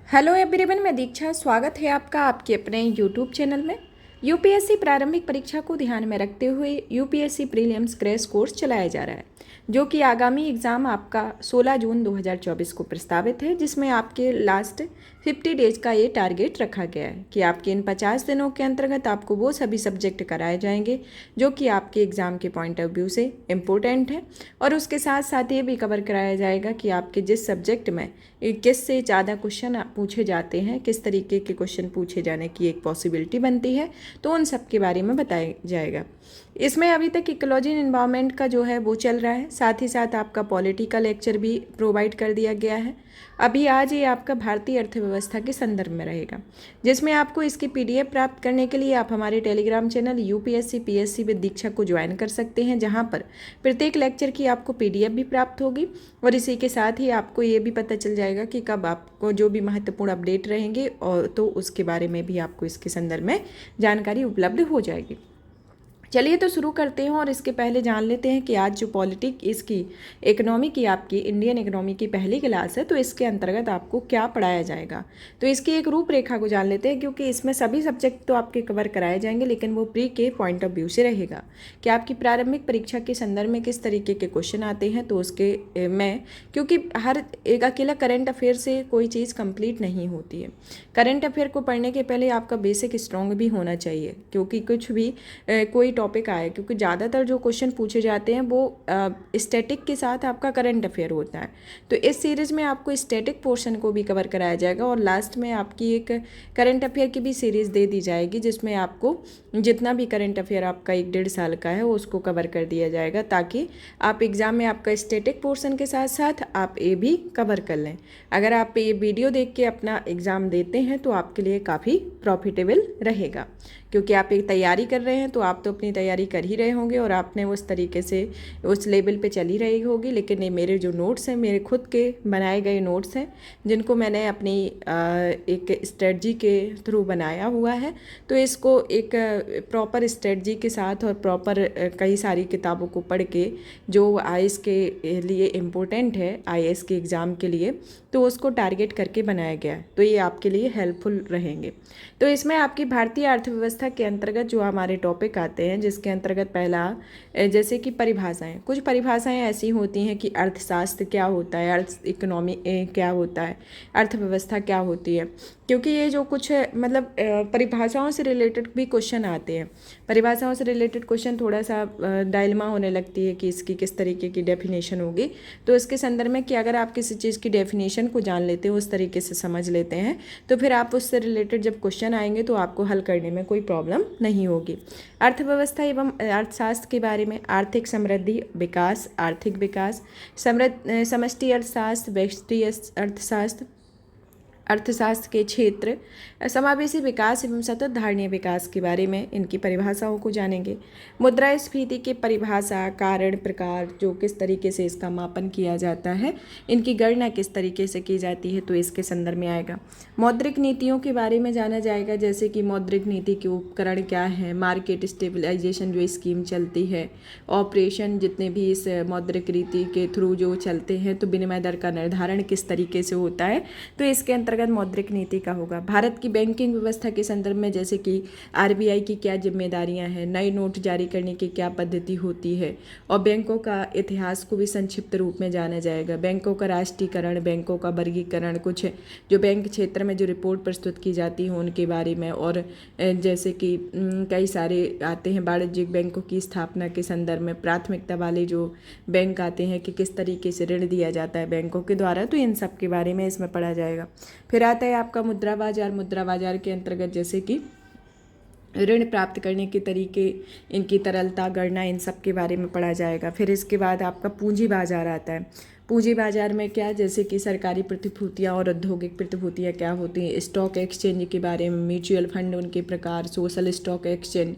Hello everyone, मैं दीक्षा। स्वागत है आपका आपके अपने यूट्यूब चैनल में। यूपीएससी प्रारंभिक परीक्षा को ध्यान में रखते हुए यूपीएससी प्रीलिम्स क्रैश कोर्स चलाया जा रहा है, जो कि आगामी एग्ज़ाम आपका 16 जून 2024 को प्रस्तावित है, जिसमें आपके लास्ट 50 डेज का ये टारगेट रखा गया है कि आपके इन 50 दिनों के अंतर्गत आपको वो सभी सब्जेक्ट कराए जाएंगे जो कि आपके एग्ज़ाम के पॉइंट ऑफ व्यू से इम्पोर्टेंट है। और उसके साथ साथ ये भी कवर कराया जाएगा कि आपके जिस सब्जेक्ट में किस से ज़्यादा क्वेश्चन पूछे जाते हैं, किस तरीके के क्वेश्चन पूछे जाने की एक पॉसिबिलिटी बनती है, तो उन सब के बारे में बताया जाएगा। इसमें अभी तक इकोलॉजी एंड एनवायरनमेंट का जो है वो चल रहा है, साथ ही साथ आपका पॉलिटिकल लेक्चर भी प्रोवाइड कर दिया गया है। अभी आज ये आपका भारतीय अर्थव्यवस्था के संदर्भ में रहेगा, जिसमें आपको इसकी पीडीएफ प्राप्त करने के लिए आप हमारे Telegram channel UPSC PSC with Diksha को ज्वाइन कर सकते हैं, जहां पर प्रत्येक लेक्चर की आपको पीडीएफ भी प्राप्त होगी और इसी के साथ ही आपको ये भी पता चल जाएगा कि कब आपको जो भी महत्वपूर्ण अपडेट रहेंगे और तो उसके बारे में भी आपको इसके संदर्भ में जानकारी उपलब्ध हो जाएगी। चलिए तो शुरू करते हैं और इसके पहले जान लेते हैं कि आज जो पॉलिटिक इसकी इकोनॉमी की आपकी इंडियन इकोनॉमी की पहली क्लास है, तो इसके अंतर्गत आपको क्या पढ़ाया जाएगा। तो इसकी एक रूपरेखा को जान लेते हैं, क्योंकि इसमें सभी सब्जेक्ट तो आपके कवर कराए जाएंगे, लेकिन वो प्री के पॉइंट ऑफ व्यू से रहेगा कि आपकी प्रारंभिक परीक्षा के संदर्भ में किस तरीके के क्वेश्चन आते हैं। तो उसके में क्योंकि हर एक अकेला करंट अफेयर से कोई चीज़ कंप्लीट नहीं होती है। करंट अफेयर को पढ़ने के पहले आपका बेसिक स्ट्रॉन्ग भी होना चाहिए, क्योंकि कुछ भी कोई टॉपिक आए, क्योंकि ज़्यादातर जो क्वेश्चन पूछे जाते हैं वो स्टैटिक के साथ आपका करंट अफेयर होता है। तो इस सीरीज़ में आपको स्टैटिक पोर्शन को भी कवर कराया जाएगा और लास्ट में आपकी एक करंट अफेयर की भी सीरीज़ दे दी जाएगी, जिसमें आपको जितना भी करंट अफेयर आपका 1-1.5 साल का है उसको कवर कर दिया जाएगा, ताकि आप एग्ज़ाम में आपका स्टैटिक पोर्शन के साथ साथ आप ये भी कवर कर लें। अगर आप ये वीडियो देख के अपना एग्ज़ाम देते हैं तो आपके लिए काफ़ी प्रॉफिटेबल रहेगा, क्योंकि आप एक तैयारी कर रहे हैं तो आप तो अपनी तैयारी कर ही रहे होंगे और आपने उस तरीके से उस लेवल पे चली रही होगी। लेकिन ये मेरे जो नोट्स हैं, मेरे खुद के बनाए गए नोट्स हैं, जिनको मैंने अपनी एक स्ट्रेटजी के थ्रू बनाया हुआ है। तो इसको एक प्रॉपर स्ट्रेटजी के साथ और प्रॉपर कई सारी किताबों को पढ़ के जो आईएएस के लिए इम्पोर्टेंट है, आईएएस के एग्ज़ाम के लिए, तो उसको टारगेट करके बनाया गया है। तो ये आपके लिए हेल्पफुल रहेंगे। तो इसमें आपकी भारतीय अर्थव्यवस्था के अंतर्गत जो हमारे टॉपिक आते हैं, जिसके अंतर्गत पहला जैसे कि परिभाषाएं, कुछ परिभाषाएं ऐसी होती हैं कि अर्थशास्त्र क्या होता है, अर्थ इकोनॉमी क्या होता है, अर्थव्यवस्था क्या होती है। क्योंकि ये जो कुछ मतलब परिभाषाओं से रिलेटेड भी क्वेश्चन आते हैं। परिभाषाओं से रिलेटेड क्वेश्चन थोड़ा सा डायलेमा होने लगती है कि इसकी किस तरीके की डेफिनेशन होगी। तो इसके संदर्भ में कि अगर आप किसी चीज़ की डेफिनेशन को जान लेते हो, उस तरीके से समझ लेते हैं, तो फिर आप उससे रिलेटेड जब क्वेश्चन आएंगे तो आपको हल करने में कोई प्रॉब्लम नहीं होगी। अर्थव्यवस्था एवं अर्थशास्त्र के बारे में आर्थिक समृद्धि, विकास, आर्थिक विकास, समष्टि अर्थशास्त्र, व्यष्टि अर्थशास्त्र, अर्थशास्त्र के क्षेत्र, समावेशी विकास एवं सतत धारणीय विकास के बारे में इनकी परिभाषाओं को जानेंगे। मुद्रास्फीति की परिभाषा, कारण, प्रकार, जो किस तरीके से इसका मापन किया जाता है, इनकी गणना किस तरीके से की जाती है, तो इसके संदर्भ में आएगा। मौद्रिक नीतियों के बारे में जाना जाएगा, जैसे कि मौद्रिक नीति के उपकरण क्या है, मार्केट स्टेबलाइजेशन जो स्कीम चलती है, ऑपरेशन जितने भी इस मौद्रिक नीति के थ्रू जो चलते हैं, तो विनिमय दर का निर्धारण किस तरीके से होता है, तो इसके अंतर्गत मौद्रिक नीति का होगा। भारत की बैंकिंग व्यवस्था के संदर्भ में जैसे कि आरबीआई की क्या जिम्मेदारियां हैं, नए नोट जारी करने की क्या पद्धति होती है, और बैंकों का इतिहास को भी संक्षिप्त रूप में जाना जाएगा। बैंकों का राष्ट्रीयकरण, बैंकों का वर्गीकरण, कुछ जो बैंक क्षेत्र में जो रिपोर्ट प्रस्तुत की जाती है उनके बारे में, और जैसे कि कई सारे आते हैं वाणिज्यिक बैंकों की स्थापना के संदर्भ में, प्राथमिकता वाले जो बैंक आते हैं कि किस तरीके से ऋण दिया जाता है बैंकों के द्वारा, तो इन सब के बारे में इसमें पढ़ा जाएगा। फिर आता है आपका मुद्रा बाजार। मुद्रा बाजार के अंतर्गत जैसे कि ऋण प्राप्त करने के तरीके, इनकी तरलता, गणना, इन सब के बारे में पढ़ा जाएगा। फिर इसके बाद आपका पूंजी बाजार आता है। पूंजी बाजार में क्या, जैसे कि सरकारी प्रतिभूतियाँ और औद्योगिक प्रतिभूतियाँ क्या होती हैं, स्टॉक एक्सचेंज के बारे में, म्यूचुअल फंड उनके प्रकार, सोशल स्टॉक एक्सचेंज,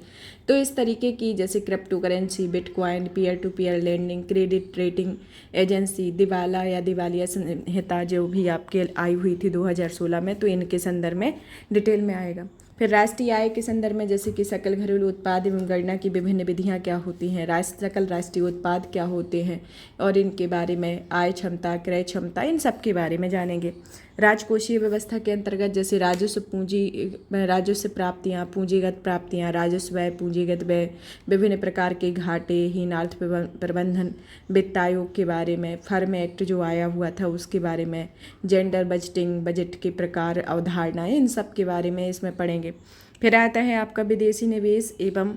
तो इस तरीके की, जैसे crypto currency, bitcoin, peer to peer lending, credit rating agency, दिवाला या दिवालिया संहिता जो भी आपके आई हुई थी 2016 में, तो इनके संदर्भ में डिटेल में आएगा। फिर राष्ट्रीय आय के संदर्भ में जैसे कि सकल घरेलू उत्पाद एवं गणना की विभिन्न विधियाँ क्या होती हैं, सकल राष्ट्रीय उत्पाद क्या होते हैं और इनके बारे में, आय क्षमता, क्रय क्षमता, इन सब के बारे में जानेंगे। राजकोषीय व्यवस्था के अंतर्गत जैसे राजस्व प्राप्तियाँ, पूंजीगत प्राप्तियाँ, राजस्व व्यय, पूंजीगत व्यय, विभिन्न प्रकार के घाटे, हीन अर्थ प्रबंधन, वित्त आयोग के बारे में, फर्म एक्ट जो आया हुआ था उसके बारे में, जेंडर बजटिंग, बजट के प्रकार, अवधारणाएं, इन सब के बारे में इसमें पढ़ेंगे। फिर आता है आपका विदेशी निवेश एवं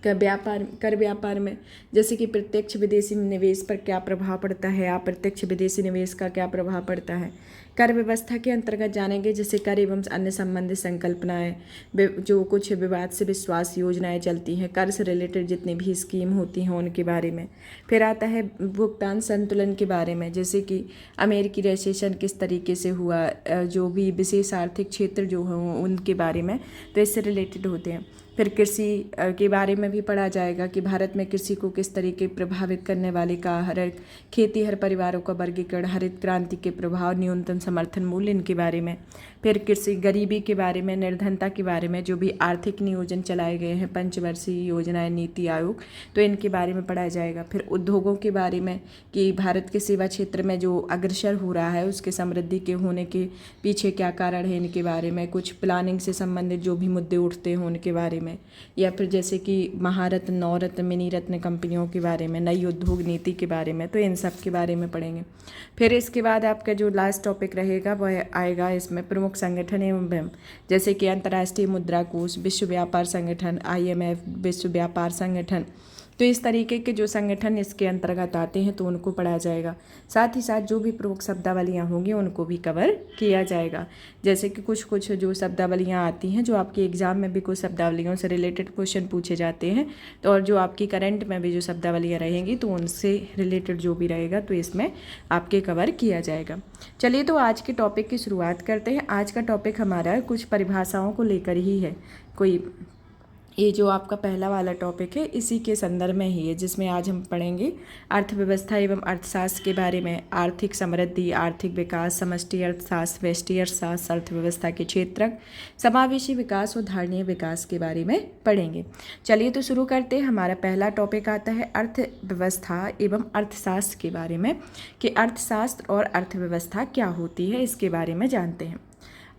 कर व्यापार में जैसे कि प्रत्यक्ष विदेशी निवेश पर क्या प्रभाव पड़ता है, अप्रत्यक्ष विदेशी निवेश का क्या प्रभाव पड़ता है। कर व्यवस्था के अंतर्गत जानेंगे जैसे कर एवं अन्य संबंधित संकल्पनाएं, जो कुछ विवाद से विश्वास योजनाएं चलती हैं, कर से रिलेटेड जितनी भी स्कीम होती हैं उनके बारे में। फिर आता है भुगतान संतुलन के बारे में, जैसे कि अमेरिकी रिसेशन किस तरीके से हुआ, जो भी विशेष आर्थिक क्षेत्र जो हों उनके बारे में, तो इससे रिलेटेड होते हैं। फिर कृषि के बारे में भी पढ़ा जाएगा कि भारत में कृषि को किस तरीके प्रभावित करने वाले का खेती, हर परिवारों का वर्गीकरण, हरित क्रांति के प्रभाव, न्यूनतम समर्थन मूल्य, इनके बारे में। फिर कृषि गरीबी के बारे में, निर्धनता के बारे में, जो भी आर्थिक नियोजन चलाए गए हैं, पंचवर्षीय योजनाएं, नीति आयोग, तो इनके बारे में पढ़ा जाएगा। फिर उद्योगों के बारे में कि भारत के सेवा क्षेत्र में जो अग्रसर हो रहा है उसके समृद्धि के होने के पीछे क्या कारण है, इनके बारे में। कुछ प्लानिंग से संबंधित जो भी मुद्दे उठते हैं उनके बारे में, या फिर जैसे कि महारत्न, नवरत्न, मिनी रत्न कंपनियों के बारे में, नई उद्योग नीति के बारे में, तो इन सब के बारे में पढ़ेंगे। फिर इसके बाद आपका जो लास्ट टॉपिक रहेगा वह आएगा इसमें प्रमुख संगठन एवं जैसे कि अंतर्राष्ट्रीय मुद्रा कोष, विश्व व्यापार संगठन, IMF, विश्व व्यापार संगठन, तो इस तरीके के जो संगठन इसके अंतर्गत आते हैं तो उनको पढ़ा जाएगा। साथ ही साथ जो भी प्रमुख शब्दावलियाँ होंगी उनको भी कवर किया जाएगा। जैसे कि कुछ जो शब्दावलियाँ आती हैं जो आपके एग्जाम में भी कुछ शब्दावलियों से रिलेटेड क्वेश्चन पूछे जाते हैं, तो और जो आपकी करंट में भी जो शब्दावलियाँ रहेंगी तो उनसे रिलेटेड जो भी रहेगा तो इसमें आपके कवर किया जाएगा। चलिए तो आज के टॉपिक की शुरुआत करते हैं। आज का टॉपिक हमारा कुछ परिभाषाओं को लेकर ही है। ये जो आपका पहला वाला टॉपिक है इसी के संदर्भ में ही है, जिसमें आज हम पढ़ेंगे अर्थव्यवस्था एवं अर्थशास्त्र के बारे में, आर्थिक समृद्धि, आर्थिक विकास, समष्टि अर्थशास्त्र, व्यष्टि अर्थशास्त्र, अर्थव्यवस्था के क्षेत्रक, समावेशी विकास और धारणीय विकास के बारे में पढ़ेंगे। चलिए तो शुरू करते हैं। हमारा पहला टॉपिक आता है अर्थव्यवस्था एवं अर्थशास्त्र के बारे में, कि अर्थशास्त्र और अर्थव्यवस्था क्या होती है, इसके बारे में जानते हैं।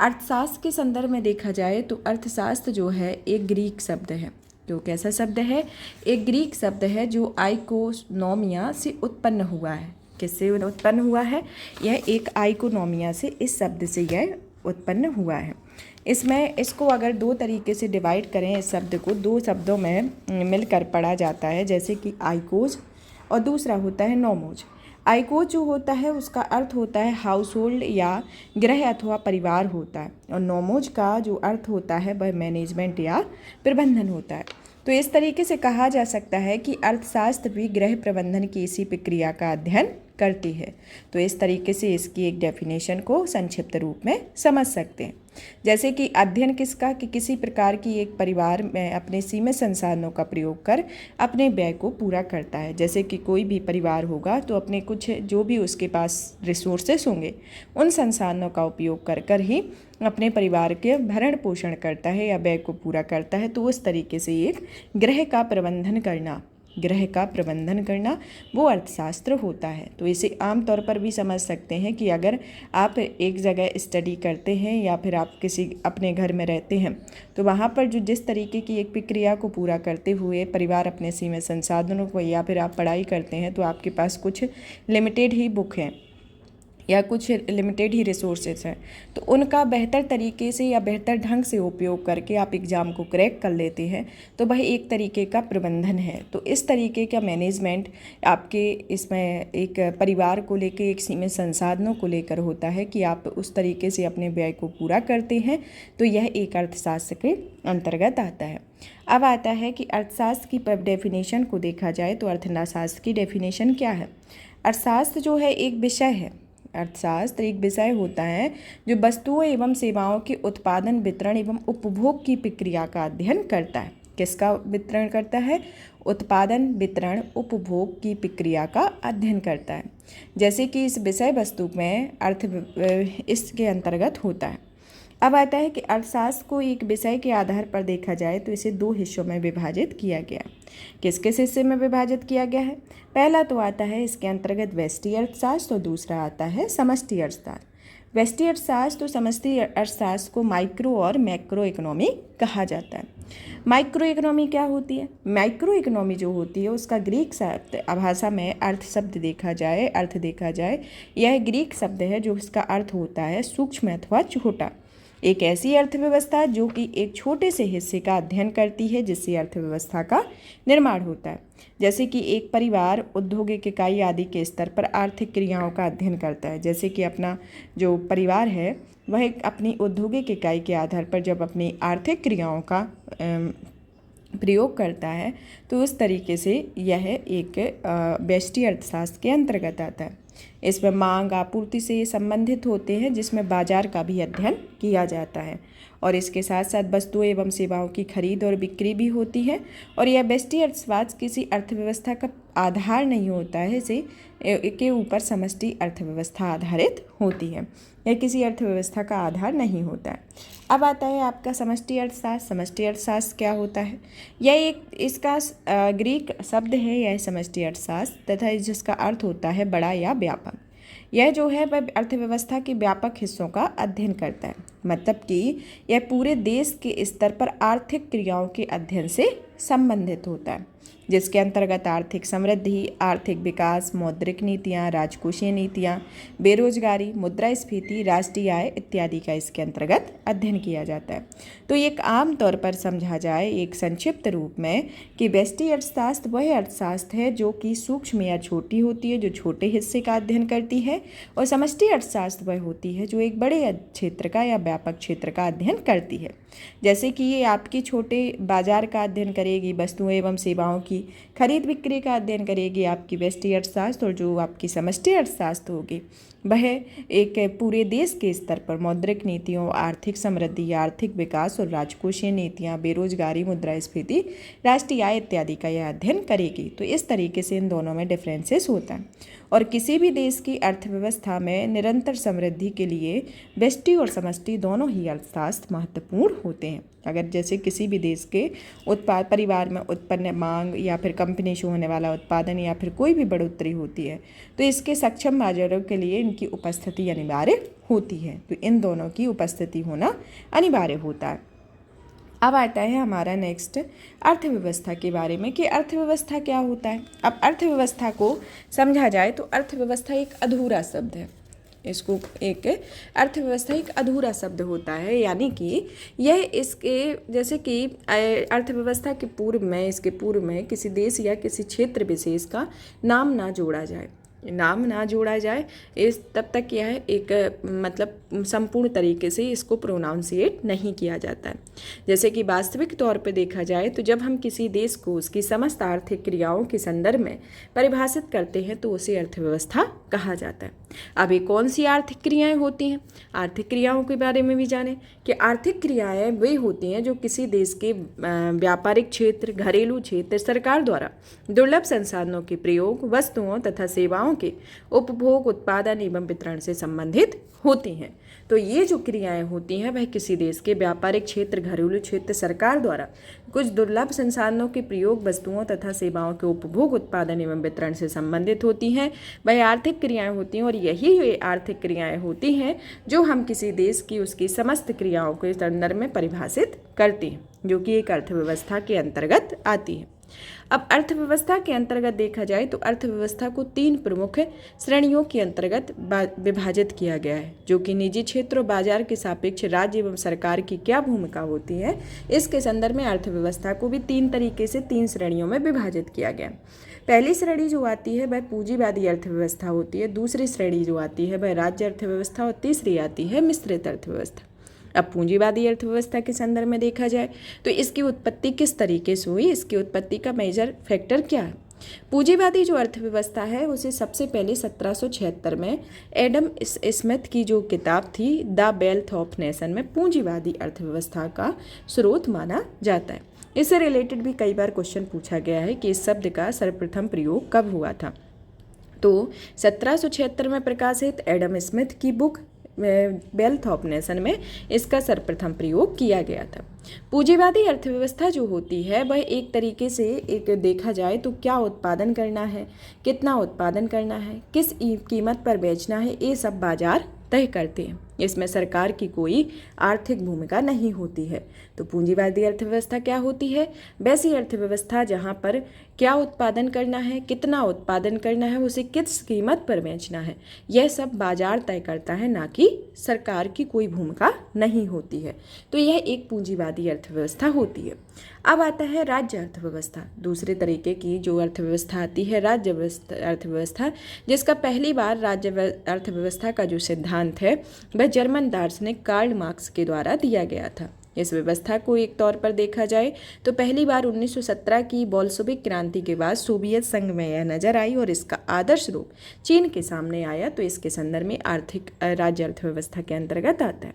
अर्थशास्त्र के संदर्भ में देखा जाए तो अर्थशास्त्र जो है एक ग्रीक शब्द है। जो कैसा शब्द है? एक ग्रीक शब्द है जो आइकोनोमिया से उत्पन्न हुआ है। किससे उत्पन्न हुआ है? यह एक आइकोनोमिया से, इस शब्द से यह उत्पन्न हुआ है। इसको अगर दो तरीके से डिवाइड करें, इस शब्द को दो शब्दों में मिलकर पढ़ा जाता है, जैसे कि आइकोज और दूसरा होता है नोमोज। आइकोज जो होता है उसका अर्थ होता है हाउस होल्ड या गृह अथवा परिवार होता है, और नोमोज का जो अर्थ होता है वह मैनेजमेंट या प्रबंधन होता है। तो इस तरीके से कहा जा सकता है कि अर्थशास्त्र भी गृह प्रबंधन की इसी प्रक्रिया का अध्ययन करती है। तो इस तरीके से इसकी एक डेफिनेशन को संक्षिप्त रूप में समझ सकते हैं। जैसे कि अध्ययन किसका? कि किसी प्रकार की एक परिवार में अपने सीमित संसाधनों का प्रयोग कर अपने व्यय को पूरा करता है। जैसे कि कोई भी परिवार होगा तो अपने कुछ जो भी उसके पास रिसोर्सेस होंगे उन संसाधनों का उपयोग कर कर ही अपने परिवार के भरण पोषण करता है या व्यय को पूरा करता है। तो उस तरीके से एक गृह का प्रबंधन करना वो अर्थशास्त्र होता है। तो इसे आम तौर पर भी समझ सकते हैं कि अगर आप एक जगह स्टडी करते हैं या फिर आप किसी अपने घर में रहते हैं तो वहाँ पर जो जिस तरीके की एक प्रक्रिया को पूरा करते हुए परिवार अपने सीमित संसाधनों को, या फिर आप पढ़ाई करते हैं तो आपके पास कुछ लिमिटेड ही बुक हैं या कुछ लिमिटेड ही रिसोर्सेज हैं, तो उनका बेहतर तरीके से या बेहतर ढंग से उपयोग करके आप एग्ज़ाम को क्रैक कर लेते हैं, तो वह एक तरीके का प्रबंधन है। तो इस तरीके का मैनेजमेंट आपके इसमें एक परिवार को लेकर, एक सीमित संसाधनों को लेकर होता है कि आप उस तरीके से अपने व्यय को पूरा करते हैं। तो यह एक अर्थशास्त्र के अंतर्गत आता है। अब आता है कि अर्थशास्त्र की डेफिनेशन को देखा जाए तो अर्थशास्त्र की डेफिनेशन क्या है? अर्थशास्त्र जो है एक विषय है। अर्थशास्त्र एक विषय होता है जो वस्तुओं एवं सेवाओं के उत्पादन, वितरण एवं उपभोग की प्रक्रिया का अध्ययन करता है। किसका वितरण करता है? उत्पादन, वितरण, उपभोग की प्रक्रिया का अध्ययन करता है। जैसे कि इस विषय वस्तु में इसके अंतर्गत होता है। अब आता है कि अर्थशास्त्र को एक विषय के आधार पर देखा जाए तो इसे दो हिस्सों में विभाजित किया गया। किस किस हिस्से में विभाजित किया गया है? पहला तो आता है इसके अंतर्गत व्यष्टि अर्थशास्त्र और दूसरा आता है समष्टि अर्थशास्त्र। व्यष्टि अर्थशास्त्र तो समष्टि अर्थशास्त्र को माइक्रो और मैक्रो इकोनॉमी कहा जाता है। माइक्रो इकोनॉमी क्या होती है? माइक्रो इकोनॉमी जो होती है उसका ग्रीक शब्द भाषा में अर्थ देखा जाए, यह ग्रीक शब्द है जो इसका अर्थ होता है सूक्ष्म अथवा छोटा। एक ऐसी अर्थव्यवस्था जो कि एक छोटे से हिस्से का अध्ययन करती है जिससे अर्थव्यवस्था का निर्माण होता है। जैसे कि एक परिवार औद्योगिक इकाई आदि के स्तर पर आर्थिक क्रियाओं का अध्ययन करता है। जैसे कि अपना जो परिवार है वह अपनी औद्योगिक इकाई के आधार पर जब अपनी आर्थिक क्रियाओं का प्रयोग करता है तो उस तरीके से यह एक व्यष्टि अर्थशास्त्र के अंतर्गत आता है। इसमें मांग आपूर्ति से संबंधित होते हैं जिसमें बाजार का भी अध्ययन किया जाता है और इसके साथ साथ वस्तुओं एवं सेवाओं की खरीद और बिक्री भी होती है। और यह व्यष्टि अर्थशास्त्र किसी अर्थव्यवस्था का आधार नहीं होता है, इसे के ऊपर समष्टि अर्थव्यवस्था आधारित होती है। यह किसी अर्थव्यवस्था का आधार नहीं होता है। अब आता है आपका समष्टि अर्थशास्त्र। समष्टि अर्थशास्त्र क्या होता है? यह एक इसका ग्रीक शब्द है यह समष्टि अर्थशास्त्र तथा जिसका अर्थ होता है बड़ा या व्यापक। यह जो है वह अर्थव्यवस्था के व्यापक हिस्सों का अध्ययन करता है, मतलब कि यह पूरे देश के स्तर पर आर्थिक क्रियाओं के अध्ययन से संबंधित होता है, जिसके अंतर्गत आर्थिक समृद्धि, आर्थिक विकास, मौद्रिक नीतियाँ, राजकोषीय नीतियाँ, बेरोजगारी, मुद्रास्फीति, राष्ट्रीय आय इत्यादि का इसके अंतर्गत अध्ययन किया जाता है। तो एक आम तौर पर समझा जाए एक संक्षिप्त रूप में कि व्यष्टि अर्थशास्त्र वह अर्थशास्त्र है जो कि सूक्ष्म या छोटी होती है, जो छोटे हिस्से का अध्ययन करती है, और समष्टि अर्थशास्त्र वह होती है जो एक बड़े क्षेत्र का या व्यापक क्षेत्र का अध्ययन करती है। जैसे कि ये आपकी छोटे बाजार का अध्ययन करेगी, वस्तुओं एवं सेवाओं की खरीद बिक्री का अध्ययन करेगी आपकी व्यष्टि अर्थशास्त्र, और जो आपकी समष्टि अर्थशास्त्र होगी वह एक पूरे देश के स्तर पर मौद्रिक नीतियों, आर्थिक समृद्धि, आर्थिक विकास और राजकोषीय नीतियाँ, बेरोजगारी, मुद्रास्फीति, राष्ट्रीय आय इत्यादि का यह अध्ययन करेगी। तो इस तरीके से इन दोनों में डिफरेंसेस होता है। और किसी भी देश की अर्थव्यवस्था में निरंतर समृद्धि के लिए व्यष्टि और समष्टि दोनों ही अर्थशास्त्र महत्वपूर्ण होते हैं। अगर जैसे किसी भी देश के परिवार में उत्पन्न मांग या फिर कंपनी से होने वाला उत्पादन या फिर कोई भी बढ़ोतरी होती है तो इसके सक्षम बाजारों के लिए इनकी उपस्थिति अनिवार्य होती है। तो इन दोनों की उपस्थिति होना अनिवार्य होता है। अब आता है हमारा नेक्स्ट अर्थव्यवस्था के बारे में कि अर्थव्यवस्था क्या होता है। अब अर्थव्यवस्था को समझा जाए तो अर्थव्यवस्था एक अधूरा शब्द है। इसको एक अर्थव्यवस्था एक अधूरा शब्द होता है, यानी कि यह इसके जैसे कि अर्थव्यवस्था के पूर्व में इसके पूर्व में किसी देश या किसी क्षेत्र विशेष का नाम ना जोड़ा जाए इस तब तक यह एक मतलब संपूर्ण तरीके से इसको प्रोनाउंसिएट नहीं किया जाता है। जैसे कि वास्तविक तौर पे देखा जाए तो जब हम किसी देश को उसकी समस्त आर्थिक क्रियाओं के संदर्भ में परिभाषित करते हैं तो उसे अर्थव्यवस्था कहा जाता है। अभी कौन सी आर्थिक क्रियाएं होती हैं? आर्थिक क्रियाओं के बारे में भी जानें कि आर्थिक क्रियाएं वे होती हैं जो किसी देश के व्यापारिक क्षेत्र, घरेलू क्षेत्र, सरकार द्वारा दुर्लभ संसाधनों के प्रयोग, वस्तुओं तथा सेवाओं के उपभोग, उत्पादन एवं वितरण से संबंधित होती हैं। तो ये जो क्रियाएं होती हैं वह किसी देश के व्यापारिक क्षेत्र, घरेलू क्षेत्र, सरकार द्वारा कुछ दुर्लभ संसाधनों के प्रयोग, वस्तुओं तथा सेवाओं के उपभोग, उत्पादन एवं वितरण से संबंधित होती हैं। वह आर्थिक क्रियाएं होती हैं और यही वे आर्थिक क्रियाएं होती हैं जो हम किसी देश की उसकी समस्त क्रियाओं के संदर्भ में परिभाषित करते हैं, जो कि एक अर्थव्यवस्था के अंतर्गत आती है। अब अर्थव्यवस्था के अंतर्गत देखा जाए तो अर्थव्यवस्था को 3 प्रमुख श्रेणियों के अंतर्गत विभाजित किया गया है, जो कि निजी क्षेत्र और बाजार के सापेक्ष राज्य एवं सरकार की क्या भूमिका होती है इसके संदर्भ में अर्थव्यवस्था को भी 3 तरीके से 3 श्रेणियों में विभाजित किया गया। पहली श्रेणी जो आती है वह पूंजीवादी अर्थव्यवस्था होती है, दूसरी श्रेणी जो आती है वह राज्य अर्थव्यवस्था और तीसरी आती है मिश्रित अर्थव्यवस्था। अब पूंजीवादी अर्थव्यवस्था के संदर्भ में देखा जाए तो इसकी उत्पत्ति किस तरीके से हुई, इसकी उत्पत्ति का मेजर फैक्टर क्या है। पूंजीवादी जो अर्थव्यवस्था है उसे सबसे पहले 1776 में एडम स्मिथ की जो किताब थी द वेल्थ ऑफ नेशन में पूंजीवादी अर्थव्यवस्था का स्रोत माना जाता है। इससे रिलेटेड भी कई बार क्वेश्चन पूछा गया है कि इस शब्द का सर्वप्रथम प्रयोग कब हुआ था। तो 1776 में प्रकाशित एडम स्मिथ की बुक वेल्थ ऑफ नेशन में इसका सर्वप्रथम प्रयोग किया गया था। पूंजीवादी अर्थव्यवस्था जो होती है वह एक तरीके से एक देखा जाए तो क्या उत्पादन करना है, कितना उत्पादन करना है, किस कीमत पर बेचना है, ये सब बाजार तय करते हैं। इसमें सरकार की कोई आर्थिक भूमिका नहीं होती है। तो पूंजीवादी अर्थव्यवस्था क्या होती है? वैसी अर्थव्यवस्था जहाँ पर क्या उत्पादन करना है, कितना उत्पादन करना है, उसे किस कीमत पर बेचना है, यह सब बाजार तय करता है, ना कि सरकार की कोई भूमिका नहीं होती है। तो यह एक पूंजीवादी अर्थव्यवस्था होती है। अब आता है राज्य अर्थव्यवस्था। दूसरे तरीके की जो अर्थव्यवस्था आती है राज्य अर्थव्यवस्था, जिसका पहली बार राज्य अर्थव्यवस्था का जो सिद्धांत है वह जर्मन दार्शनिक कार्ल मार्क्स के द्वारा दिया गया था। इस व्यवस्था को एक तौर पर देखा जाए तो पहली बार 1917 की बोल्शेविक क्रांति के बाद सोवियत संघ में यह नजर आई और इसका आदर्श रूप चीन के सामने आया। तो इसके संदर्भ में आर्थिक राज्य अर्थव्यवस्था के अंतर्गत आता है।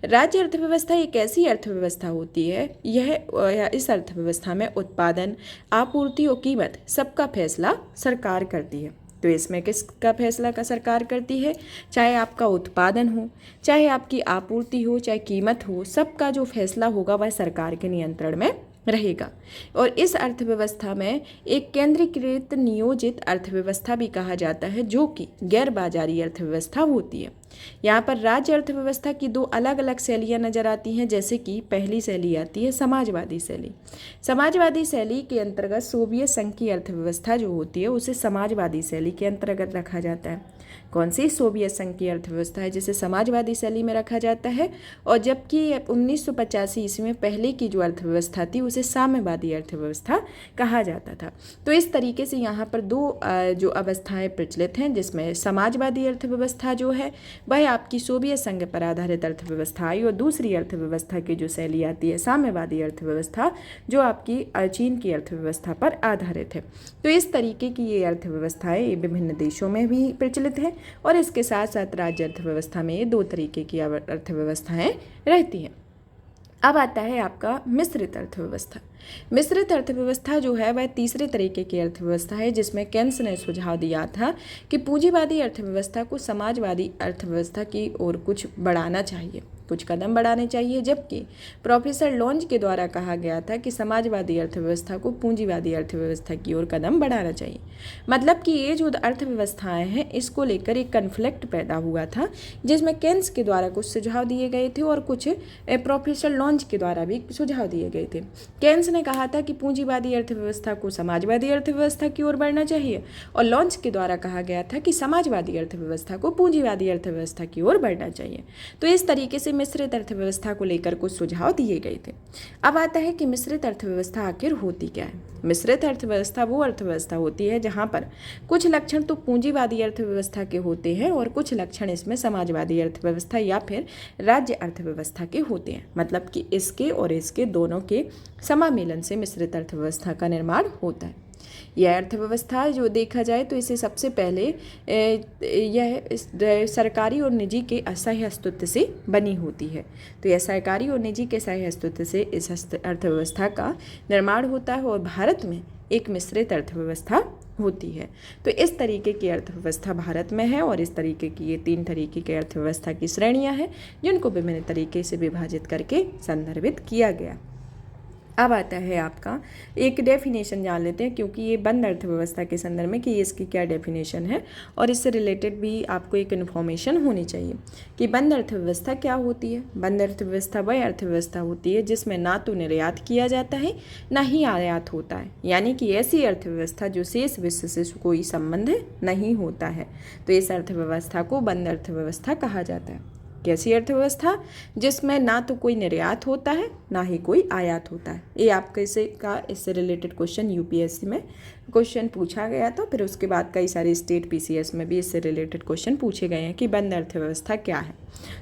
राज्य अर्थव्यवस्था एक ऐसी अर्थव्यवस्था होती है, यह इस अर्थव्यवस्था में उत्पादन, आपूर्ति और कीमत सबका फैसला सरकार करती है। तो इसमें किसका फैसला का सरकार करती है? चाहे आपका उत्पादन हो, चाहे आपकी आपूर्ति हो, चाहे कीमत हो, सबका जो फैसला होगा वह सरकार के नियंत्रण में रहेगा। और इस अर्थव्यवस्था में एक केंद्रीकृत नियोजित अर्थव्यवस्था भी कहा जाता है, जो कि गैर बाजारी अर्थव्यवस्था होती है। यहाँ पर राज्य अर्थव्यवस्था की दो अलग अलग शैलियाँ नजर आती हैं। जैसे कि पहली शैली आती है समाजवादी शैली। समाजवादी शैली के अंतर्गत सोवियत संघ की अर्थव्यवस्था जो होती है उसे समाजवादी शैली के अंतर्गत रखा जाता है। कौन सी? सोवियत संघ की अर्थव्यवस्था है जिसे समाजवादी शैली में रखा जाता है। और जबकि 1985 ईस्वी में पहले की जो अर्थव्यवस्था थी उसे साम्यवादी अर्थव्यवस्था कहा जाता था। तो इस तरीके से यहाँ पर दो जो अवस्थाएं प्रचलित हैं, जिसमें समाजवादी अर्थव्यवस्था जो है वह आपकी सोवियत संघ पर आधारित अर्थव्यवस्था आई और दूसरी अर्थव्यवस्था की जो शैली आती है साम्यवादी अर्थव्यवस्था, जो आपकी चीन की अर्थव्यवस्था पर आधारित है। तो इस तरीके की ये अर्थव्यवस्थाएं ये विभिन्न देशों में भी प्रचलित है और इसके साथ साथ राज्य अर्थव्यवस्था में ये दो तरीके की अर्थव्यवस्थाएं रहती हैं। अब आता है आपका मिश्रित अर्थव्यवस्था। मिश्रित अर्थव्यवस्था जो है वह तीसरे तरीके की अर्थव्यवस्था है, जिसमें केन्स ने सुझाव दिया था कि पूंजीवादी अर्थव्यवस्था को समाजवादी अर्थव्यवस्था की ओर कुछ बढ़ाना चाहिए, कुछ कदम बढ़ाने चाहिए, जबकि प्रोफेसर लॉन्ज के द्वारा कहा गया था कि समाजवादी अर्थव्यवस्था को पूंजीवादी अर्थव्यवस्था की ओर कदम बढ़ाना चाहिए। मतलब कि ये जो अर्थव्यवस्थाएं हैं इसको लेकर एक कन्फ्लिक्ट पैदा हुआ था, जिसमें केन्स के द्वारा कुछ सुझाव दिए गए थे और कुछ प्रोफेसर लॉन्ज के द्वारा भी सुझाव दिए गए थे। केन्स ने कहा था कि पूंजीवादी अर्थव्यवस्था को समाजवादी अर्थव्यवस्था की ओर बढ़ना चाहिए और लॉन्ज के द्वारा कहा गया था कि समाजवादी अर्थव्यवस्था को पूंजीवादी अर्थव्यवस्था की ओर बढ़ना चाहिए। तो इस तरीके से मिश्रित अर्थव्यवस्था को लेकर कुछ सुझाव दिए गए थे। अब आता है कि मिश्रित अर्थव्यवस्था आखिर होती क्या है। मिश्रित अर्थव्यवस्था वो अर्थव्यवस्था होती है जहाँ पर कुछ लक्षण तो पूंजीवादी अर्थव्यवस्था के होते हैं और कुछ लक्षण इसमें समाजवादी अर्थव्यवस्था या फिर राज्य अर्थव्यवस्था के होते हैं। मतलब कि इसके और इसके दोनों के समामेलन से मिश्रित अर्थव्यवस्था का निर्माण होता है। यह अर्थव्यवस्था जो देखा जाए तो इसे सबसे पहले यह सरकारी और निजी के असह अस्तित्व से बनी होती है। तो यह सरकारी और निजी के सह अस्तित्व से इस अर्थव्यवस्था का निर्माण होता है और भारत में एक मिश्रित अर्थव्यवस्था होती है। तो इस तरीके की अर्थव्यवस्था भारत में है और इस तरीके की ये तीन तरीके की अर्थव्यवस्था की श्रेणियां हैं जिनको विभिन्न तरीके से विभाजित करके संदर्भित किया गया। अब आता है आपका एक डेफिनेशन जान लेते हैं, क्योंकि ये बंद अर्थव्यवस्था के संदर्भ में कि इसकी क्या डेफिनेशन है और इससे रिलेटेड भी आपको एक इन्फॉर्मेशन होनी चाहिए कि बंद अर्थव्यवस्था क्या होती है। बंद अर्थव्यवस्था वह अर्थव्यवस्था होती है जिसमें ना तो निर्यात किया जाता है ना ही आयात होता है, यानी कि ऐसी अर्थव्यवस्था जो शेष विश्व से कोई संबंध नहीं होता है। तो इस अर्थव्यवस्था को बंद अर्थव्यवस्था कहा जाता है। कैसी अर्थव्यवस्था? जिसमें ना तो कोई निर्यात होता है ना ही कोई आयात होता है। ये आपके इससे रिलेटेड क्वेश्चन यूपीएससी में क्वेश्चन पूछा गया था। फिर उसके बाद कई सारे स्टेट पीसीएस में भी इससे रिलेटेड क्वेश्चन पूछे गए हैं कि बंद अर्थव्यवस्था क्या है।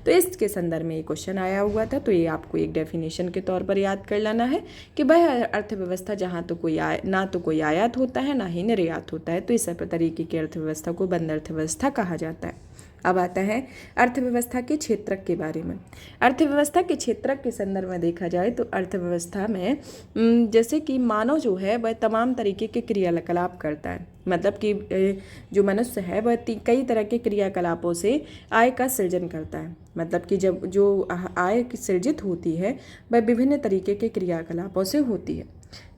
तो इसके संदर्भ में ये क्वेश्चन आया हुआ था। तो ये आपको एक डेफिनेशन के तौर पर याद कर लेना है कि वह अर्थव्यवस्था जहाँ तो ना तो कोई आयात होता है ना ही निर्यात होता है। तो इस तरीके की अर्थव्यवस्था को बंद अर्थव्यवस्था कहा जाता है। अब आता है अर्थव्यवस्था के क्षेत्रक के बारे में। अर्थव्यवस्था के क्षेत्रक के संदर्भ में देखा जाए तो अर्थव्यवस्था में जैसे कि मानव जो है वह तमाम तरीके के क्रियाकलाप करता है। मतलब कि जो मनुष्य है वह कई तरह के क्रियाकलापों से आय का सृजन करता है। मतलब कि जब जो आय सृजित होती है वह विभिन्न तरीके के क्रियाकलापों से होती है,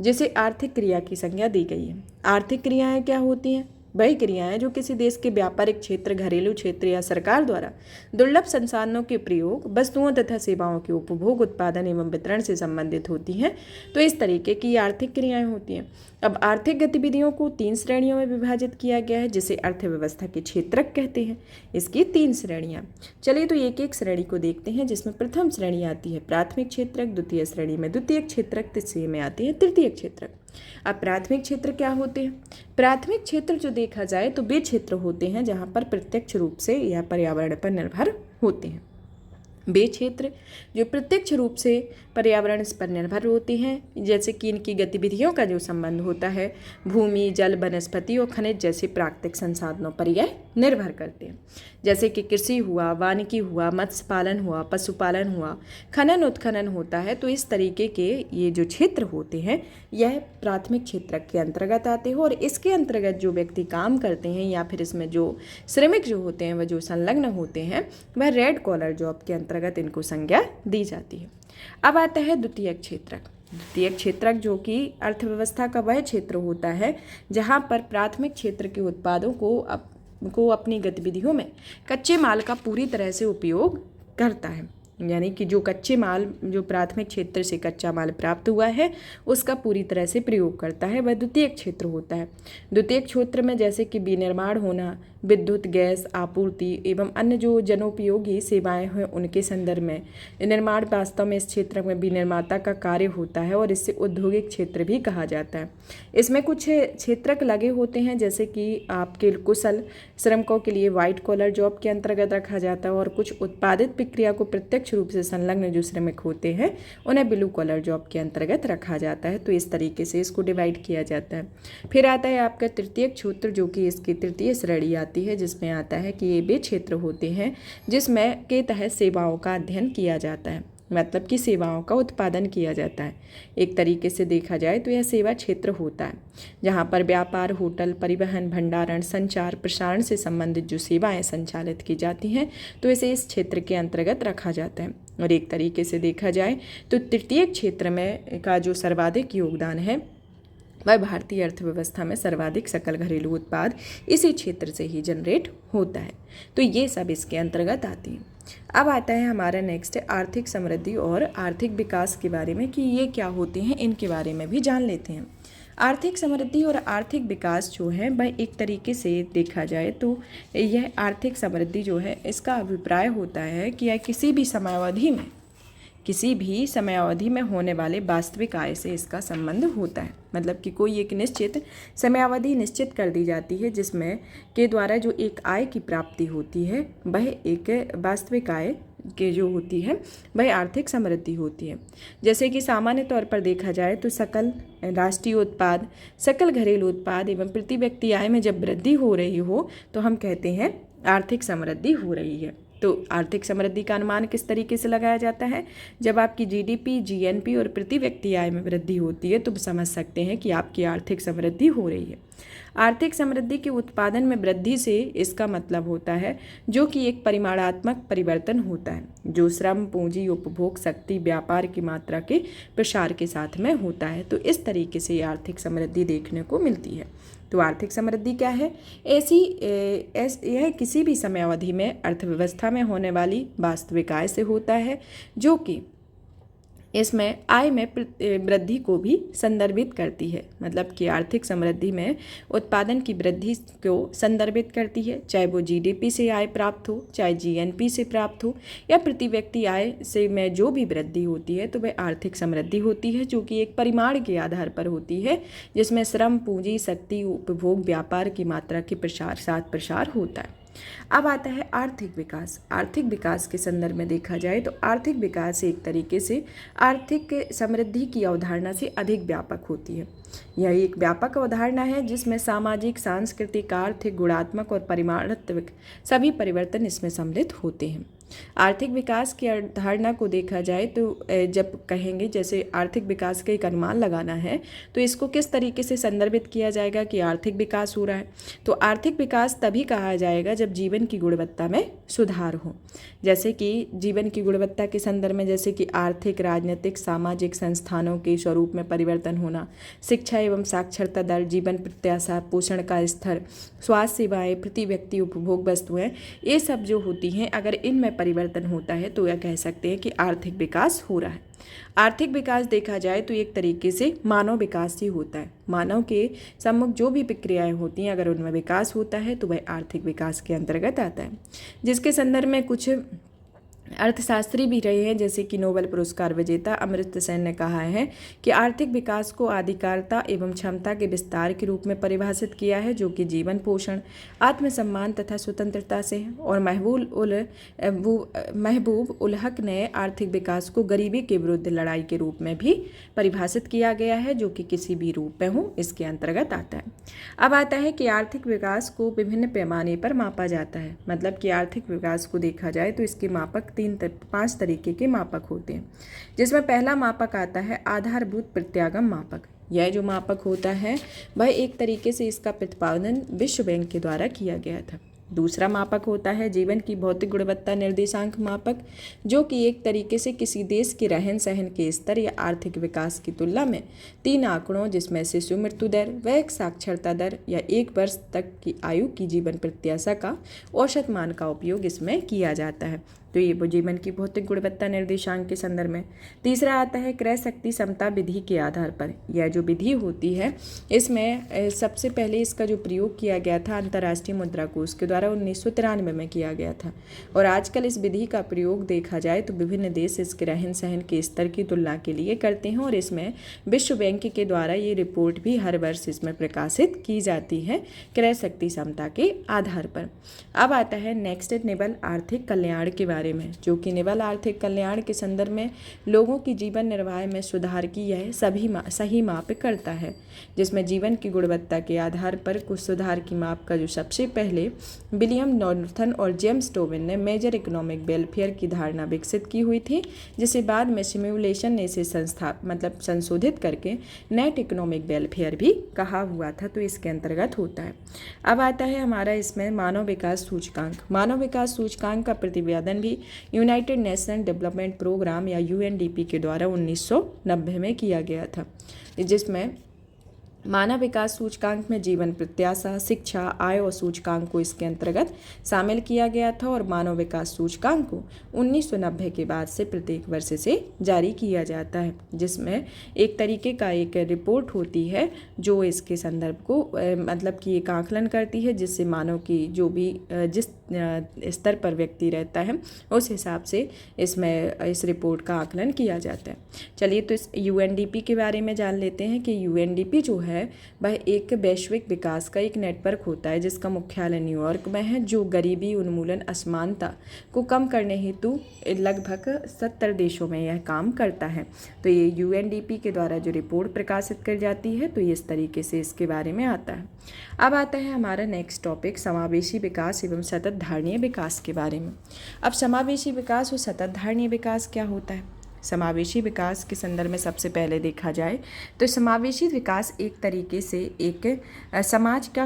जिसे आर्थिक क्रिया की संज्ञा दी गई है। आर्थिक क्रियाएं क्या होती हैं? वही क्रियाएं जो किसी देश के व्यापारिक क्षेत्र, घरेलू क्षेत्र या सरकार द्वारा दुर्लभ संसाधनों के प्रयोग, वस्तुओं तथा सेवाओं के उपभोग, उत्पादन एवं वितरण से संबंधित होती हैं। तो इस तरीके की आर्थिक क्रियाएं होती हैं। अब आर्थिक गतिविधियों को 3 श्रेणियों में विभाजित किया गया है, जिसे अर्थव्यवस्था के क्षेत्रक कहते हैं। इसकी 3 श्रेणियां। चलिए तो एक एक श्रेणी को देखते हैं, जिसमें प्रथम श्रेणी आती है प्राथमिक क्षेत्रक, द्वितीय श्रेणी में द्वितीयक क्षेत्रक, तीसरे में आती है तृतीयक क्षेत्रक। अब प्राथमिक क्षेत्र क्या होते हैं? प्राथमिक क्षेत्र जो देखा जाए तो वे क्षेत्र होते हैं जहाँ पर प्रत्यक्ष रूप से या पर्यावरण पर निर्भर होते हैं। वे क्षेत्र जो प्रत्यक्ष रूप से पर्यावरण पर निर्भर होते हैं, जैसे कि इनकी गतिविधियों का जो संबंध होता है भूमि, जल, वनस्पति और खनिज जैसे प्राकृतिक संसाधनों पर यह निर्भर करते हैं। जैसे कि कृषि हुआ, वानिकी हुआ, मत्स्य पालन हुआ, पशुपालन हुआ, खनन उत्खनन होता है। तो इस तरीके के ये जो क्षेत्र होते हैं यह प्राथमिक क्षेत्र के अंतर्गत आते हैं। और इसके अंतर्गत जो व्यक्ति काम करते हैं या फिर इसमें जो श्रमिक जो होते हैं वह जो संलग्न होते हैं वह रेड कॉलर जॉब के अंतर्गत इनको संज्ञा दी जाती है। अब आता है द्वितीयक क्षेत्रक। द्वितीयक क्षेत्रक जो कि अर्थव्यवस्था का वह क्षेत्र होता है जहाँ पर प्राथमिक क्षेत्र के उत्पादों को अपनी गतिविधियों में कच्चे माल का पूरी तरह से उपयोग करता है। यानी कि जो कच्चे माल जो प्राथमिक क्षेत्र से कच्चा माल प्राप्त हुआ है उसका पूरी तरह से प्रयोग करता है, वह द्वितीयक क्षेत्र होता है। द्वितीयक क्षेत्र में जैसे कि विनिर्माण होना, विद्युत, गैस आपूर्ति एवं अन्य जो जनोपयोगी सेवाएं हैं उनके संदर्भ में निर्माण वास्तव में इस क्षेत्र में विनिर्माता का कार्य होता है और इससे औद्योगिक क्षेत्र भी कहा जाता है। इसमें कुछ क्षेत्रक लगे होते हैं, जैसे कि आपके कुशल श्रमिकों के लिए व्हाइट कॉलर जॉब के अंतर्गत रखा जाता है और कुछ उत्पादित प्रक्रिया को प्रत्यक्ष रूप से संलग्न जो श्रमिक होते हैं उन्हें ब्लू कॉलर जॉब के अंतर्गत रखा जाता है। तो इस तरीके से इसको डिवाइड किया जाता है। फिर आता है आपका तृतीयक क्षेत्र जो कि इसकी तृतीय श्रेणी आती है, जिसमें आता है कि ये वे क्षेत्र होते हैं जिसमें के तहत सेवाओं का अध्ययन किया जाता है। मतलब कि सेवाओं का उत्पादन किया जाता है। एक तरीके से देखा जाए तो यह सेवा क्षेत्र होता है जहाँ पर व्यापार, होटल, परिवहन, भंडारण, संचार, प्रसारण से संबंधित जो सेवाएं संचालित की जाती हैं तो इसे इस क्षेत्र के अंतर्गत रखा जाता है। और एक तरीके से देखा जाए तो तृतीयक क्षेत्र में का जो सर्वाधिक योगदान है वह भारतीय अर्थव्यवस्था में सर्वाधिक सकल घरेलू उत्पाद इसी क्षेत्र से ही जनरेट होता है। तो ये सब इसके अंतर्गत आती है। अब आता है हमारा नेक्स्ट आर्थिक समृद्धि और आर्थिक विकास के बारे में कि ये क्या होते हैं, इनके बारे में भी जान लेते हैं। आर्थिक समृद्धि और आर्थिक विकास जो है वह एक तरीके से देखा जाए तो यह आर्थिक समृद्धि जो है इसका अभिप्राय होता है कि यह किसी भी समयावधि में होने वाले वास्तविक आय से इसका संबंध होता है। मतलब कि कोई एक निश्चित समयावधि निश्चित कर दी जाती है जिसमें के द्वारा जो एक आय की प्राप्ति होती है वह एक वास्तविक आय के जो होती है वह आर्थिक समृद्धि होती है। जैसे कि सामान्य तौर पर देखा जाए तो सकल राष्ट्रीय उत्पाद, सकल घरेलू उत्पाद एवं प्रति व्यक्ति आय में जब वृद्धि हो रही हो तो हम कहते हैं आर्थिक समृद्धि हो रही है। तो आर्थिक समृद्धि का अनुमान किस तरीके से लगाया जाता है? जब आपकी जीडीपी, जीएनपी और प्रति व्यक्ति आय में वृद्धि होती है तो समझ सकते हैं कि आपकी आर्थिक समृद्धि हो रही है। आर्थिक समृद्धि के उत्पादन में वृद्धि से इसका मतलब होता है जो कि एक परिमाणात्मक परिवर्तन होता है जो श्रम, पूंजी, उपभोग शक्ति, व्यापार की मात्रा के प्रसार के साथ में होता है। तो इस तरीके से आर्थिक समृद्धि देखने को मिलती है। तो आर्थिक समृद्धि क्या है? यह किसी भी समयावधि में अर्थव्यवस्था में होने वाली वास्तविक आय से होता है जो कि इसमें आय में वृद्धि को भी संदर्भित करती है। मतलब कि आर्थिक समृद्धि में उत्पादन की वृद्धि को संदर्भित करती है, चाहे वो जीडीपी से आय प्राप्त हो, चाहे जीएनपी से प्राप्त हो या प्रति व्यक्ति आय से में जो भी वृद्धि होती है तो वह आर्थिक समृद्धि होती है जो कि एक परिमाण के आधार पर होती है जिसमें श्रम, पूंजी, शक्ति, उपभोग, व्यापार की मात्रा के प्रसार होता है। अब आता है आर्थिक विकास। आर्थिक विकास के संदर्भ में देखा जाए तो आर्थिक विकास एक तरीके से आर्थिक समृद्धि की अवधारणा से अधिक व्यापक होती है। यह एक व्यापक अवधारणा है जिसमें सामाजिक, सांस्कृतिक, आर्थिक, गुणात्मक और परिमाणात्मक सभी परिवर्तन इसमें सम्मिलित होते हैं। आर्थिक विकास की अवधारणा को देखा जाए तो जब कहेंगे जैसे आर्थिक विकास का एक अनुमान लगाना है तो इसको किस तरीके से संदर्भित किया जाएगा कि आर्थिक विकास हो रहा है, तो आर्थिक विकास तभी कहा जाएगा जब जीवन की गुणवत्ता में सुधार हो। जैसे कि जीवन की गुणवत्ता के संदर्भ में जैसे कि आर्थिक, राजनीतिक, सामाजिक संस्थानों के स्वरूप में परिवर्तन होना, शिक्षा एवं साक्षरता दर, जीवन प्रत्याशा, पोषण का स्तर, स्वास्थ्य सेवाएं, प्रति व्यक्ति उपभोग वस्तुएं, ये सब जो होती हैं अगर इनमें परिवर्तन होता है तो यह कह सकते हैं कि आर्थिक विकास हो रहा है। आर्थिक विकास देखा जाए तो एक तरीके से मानव विकास ही होता है। मानव के सम्मुख जो भी प्रक्रियाएं होती हैं अगर उनमें विकास होता है तो वह आर्थिक विकास के अंतर्गत आता है, जिसके संदर्भ में कुछ अर्थशास्त्री भी रहे हैं जैसे कि नोबेल पुरस्कार विजेता अमर्त्य सेन ने कहा है कि आर्थिक विकास को अधिकारिता एवं क्षमता के विस्तार के रूप में परिभाषित किया है जो कि जीवन पोषण, आत्मसम्मान तथा स्वतंत्रता से है। और महबूब उल हक ने आर्थिक विकास को गरीबी के विरुद्ध लड़ाई के रूप में भी परिभाषित किया गया है जो कि किसी भी रूप में हो इसके अंतर्गत आता है। अब आता है कि आर्थिक विकास को विभिन्न पैमाने पर मापा जाता है। मतलब कि आर्थिक विकास को देखा जाए तो इसके मापक 5 तरीके के मापक होते हैं, जिसमें पहला मापक आता है आधारभूत प्रत्यागम मापक। यह जो मापक होता है वह एक तरीके से इसका प्रतिपादन विश्व बैंक के द्वारा किया गया था। दूसरा मापक होता है जीवन की भौतिक गुणवत्ता निर्देशांक मापक, जो कि एक तरीके से किसी देश के रहन सहन के स्तर या आर्थिक विकास की तुलना में 3 आंकड़ों जिसमें शिशु मृत्यु दर, वैश्विक साक्षरता दर या 1 वर्ष तक की आयु की जीवन प्रत्याशा का औसत मान का उपयोग इसमें किया जाता है। तो ये जीवन की भौतिक गुणवत्ता निर्देशांक के संदर्भ में। तीसरा आता है क्रय शक्ति समता विधि के आधार पर। यह जो विधि होती है इसमें सबसे पहले इसका जो प्रयोग किया गया था अंतर्राष्ट्रीय मुद्रा कोष के द्वारा 1993 में किया गया था। और आजकल इस विधि का प्रयोग देखा जाए तो विभिन्न देश इसके रहन सहन के स्तर की तुलना के लिए करते हैं और इसमें विश्व बैंक के द्वारा ये रिपोर्ट भी हर वर्ष इसमें प्रकाशित की जाती है क्रय शक्ति समता के आधार पर। अब आता है नेक्स्ट निबल आर्थिक कल्याण के बारे में, जो कि निबल आर्थिक कल्याण के संदर्भ में लोगों की जीवन निर्वाह में सुधार की यह सही माप करता है, जिसमें जीवन की गुणवत्ता के आधार पर कुछ सुधार की माप का जो सबसे पहले विलियम नॉर्थन और जेम्स टोबिन ने मेजर इकोनॉमिक वेलफेयर की धारणा विकसित की हुई थी, जिसे बाद में सिमुलेशन ने इसे संशोधित करके नेट इकोनॉमिक वेलफेयर भी कहा हुआ था। तो इसके अंतर्गत होता है। अब आता है हमारा इसमें मानव विकास सूचकांक। मानव विकास सूचकांक का प्रतिवेदन भी यूनाइटेड नेशन डेवलपमेंट प्रोग्राम या UNDP के द्वारा 1990 में किया गया था, जिसमें मानव विकास सूचकांक में जीवन प्रत्याशा, शिक्षा, आय और सूचकांक को इसके अंतर्गत शामिल किया गया था। और मानव विकास सूचकांक को 1990 के बाद से प्रत्येक वर्ष से जारी किया जाता है, जिसमें एक तरीके का एक रिपोर्ट होती है जो इसके संदर्भ को मतलब कि एक आकलन करती है, जिससे मानव की जो भी जिस स्तर पर व्यक्ति रहता है उस हिसाब से इसमें इस रिपोर्ट का आकलन किया जाता है। चलिए तो इस UNDP के बारे में जान लेते हैं कि UNDP जो है वह एक वैश्विक विकास का एक नेटवर्क होता है जिसका मुख्यालय न्यूयॉर्क में है, जो गरीबी उन्मूलन असमानता को कम करने हेतु लगभग 70 देशों में यह काम करता है। तो ये UNDP के द्वारा जो रिपोर्ट प्रकाशित कर जाती है तो ये इस तरीके से इसके बारे में आता है। अब आता है हमारा नेक्स्ट टॉपिक समावेशी विकास एवं सतत धारणीय विकास के बारे में। अब समावेशी विकास और सतत धारणीय विकास क्या होता है? समावेशी विकास के संदर्भ में सबसे पहले देखा जाए तो समावेशी विकास एक तरीके से एक समाज का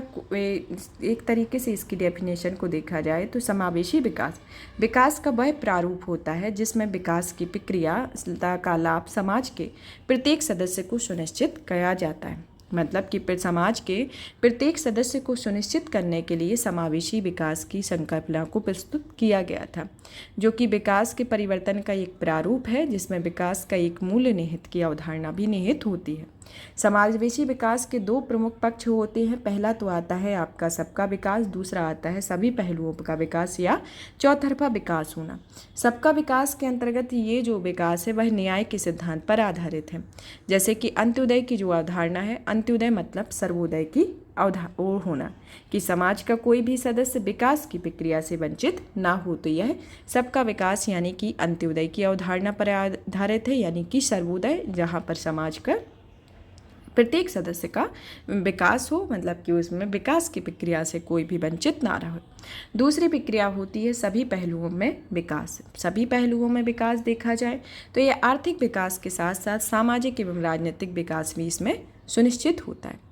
एक तरीके से इसकी डेफिनेशन को देखा जाए तो समावेशी विकास का वह प्रारूप होता है जिसमें विकास की प्रक्रिया का लाभ समाज के प्रत्येक सदस्य को सुनिश्चित किया जाता है। मतलब कि समाज के प्रत्येक सदस्य को सुनिश्चित करने के लिए समावेशी विकास की संकल्पना को प्रस्तुत किया गया था, जो कि विकास के परिवर्तन का एक प्रारूप है जिसमें विकास का एक मूल्य निहित की अवधारणा भी निहित होती है। समावेशी विकास के दो प्रमुख पक्ष होते हैं। पहला तो आता है आपका सबका विकास, दूसरा आता है सभी पहलुओं का विकास या चौतरफा विकास होना। सबका विकास के अंतर्गत ये जो विकास है वह न्याय के सिद्धांत पर आधारित है। जैसे कि अंत्योदय की जो अवधारणा है, अंत्योदय मतलब सर्वोदय की होना, कि समाज का कोई भी सदस्य विकास की प्रक्रिया से वंचित ना हो, तो यह सबका विकास यानी कि अंत्योदय की अवधारणा पर आधारित है, यानी कि सर्वोदय, जहाँ पर समाज का प्रत्येक सदस्य का विकास हो, मतलब कि उसमें विकास की प्रक्रिया से कोई भी वंचित ना रहे। दूसरी प्रक्रिया होती है सभी पहलुओं में विकास। सभी पहलुओं में विकास देखा जाए तो यह आर्थिक विकास के साथ साथ सामाजिक एवं राजनीतिक विकास भी इसमें सुनिश्चित होता है,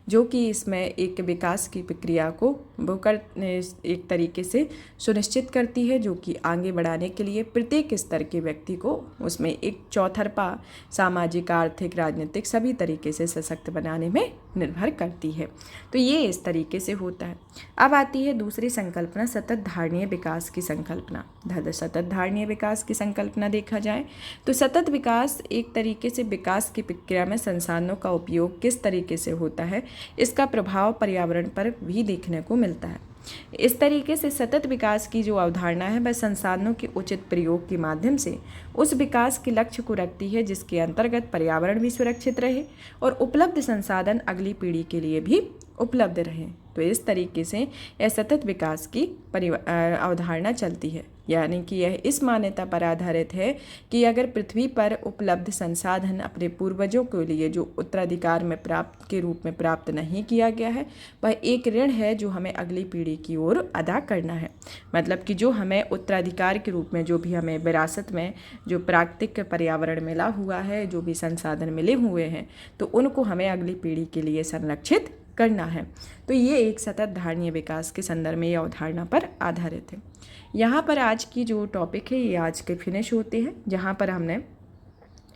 जो कि इसमें एक विकास की प्रक्रिया को होकर एक तरीके से सुनिश्चित करती है, जो कि आगे बढ़ाने के लिए प्रत्येक स्तर के व्यक्ति को उसमें एक चौतरफा सामाजिक, आर्थिक, राजनीतिक सभी तरीके से सशक्त बनाने में निर्भर करती है। तो ये इस तरीके से होता है। अब आती है दूसरी संकल्पना, सतत धारणीय विकास की संकल्पना। सतत धारणीय विकास की संकल्पना देखा जाए तो सतत विकास एक तरीके से विकास की प्रक्रिया में संसाधनों का उपयोग किस तरीके से होता है, इसका प्रभाव पर्यावरण पर भी देखने को मिलता है। इस तरीके से सतत विकास की जो अवधारणा है वह संसाधनों के उचित प्रयोग के माध्यम से उस विकास के लक्ष्य को रखती है जिसके अंतर्गत पर्यावरण भी सुरक्षित रहे और उपलब्ध संसाधन अगली पीढ़ी के लिए भी उपलब्ध रहे। तो इस तरीके से यह सतत विकास की अवधारणा चलती है, यानी कि यह इस मान्यता पर आधारित है कि अगर पृथ्वी पर उपलब्ध संसाधन अपने पूर्वजों के लिए जो उत्तराधिकार में प्राप्त के रूप में प्राप्त नहीं किया गया है, वह एक ऋण है जो हमें अगली पीढ़ी की ओर अदा करना है। मतलब कि जो हमें उत्तराधिकार के रूप में, जो भी हमें विरासत में जो प्राकृतिक पर्यावरण मिला हुआ है, जो भी संसाधन मिले हुए हैं, तो उनको हमें अगली पीढ़ी के लिए संरक्षित करना है। तो ये एक सतत धारणीय विकास के संदर्भ में यह अवधारणा पर आधारित है। यहाँ पर आज की जो टॉपिक है ये आज के फिनिश होते हैं, जहाँ पर हमने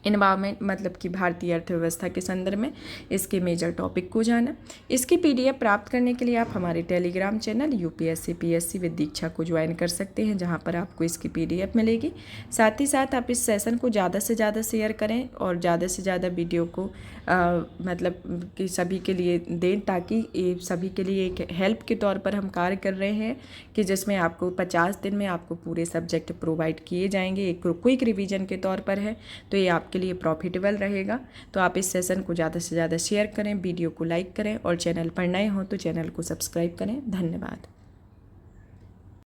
इन्वायरमेंट मतलब कि भारतीय अर्थव्यवस्था के संदर्भ में इसके मेजर टॉपिक को जाना। इसकी पीडीएफ प्राप्त करने के लिए आप हमारे Telegram channel UPSC PSC with Diksha को ज्वाइन कर सकते हैं, जहां पर आपको इसकी पीडीएफ मिलेगी। साथ ही साथ आप इस सेशन को ज़्यादा से ज़्यादा शेयर करें और ज़्यादा से ज़्यादा वीडियो को मतलब कि सभी के लिए दें, ताकि ये सभी के लिए एक हेल्प के तौर पर हम कार्य कर रहे हैं कि जिसमें आपको 50 दिन में आपको पूरे सब्जेक्ट प्रोवाइड किए जाएंगे। एक क्विक रिवीजन के तौर पर है, तो ये आपके लिए प्रॉफिटेबल रहेगा। तो आप इस सेशन को ज़्यादा से ज़्यादा शेयर करें, वीडियो को लाइक करें और चैनल पर नए हो तो चैनल को सब्सक्राइब करें। धन्यवाद।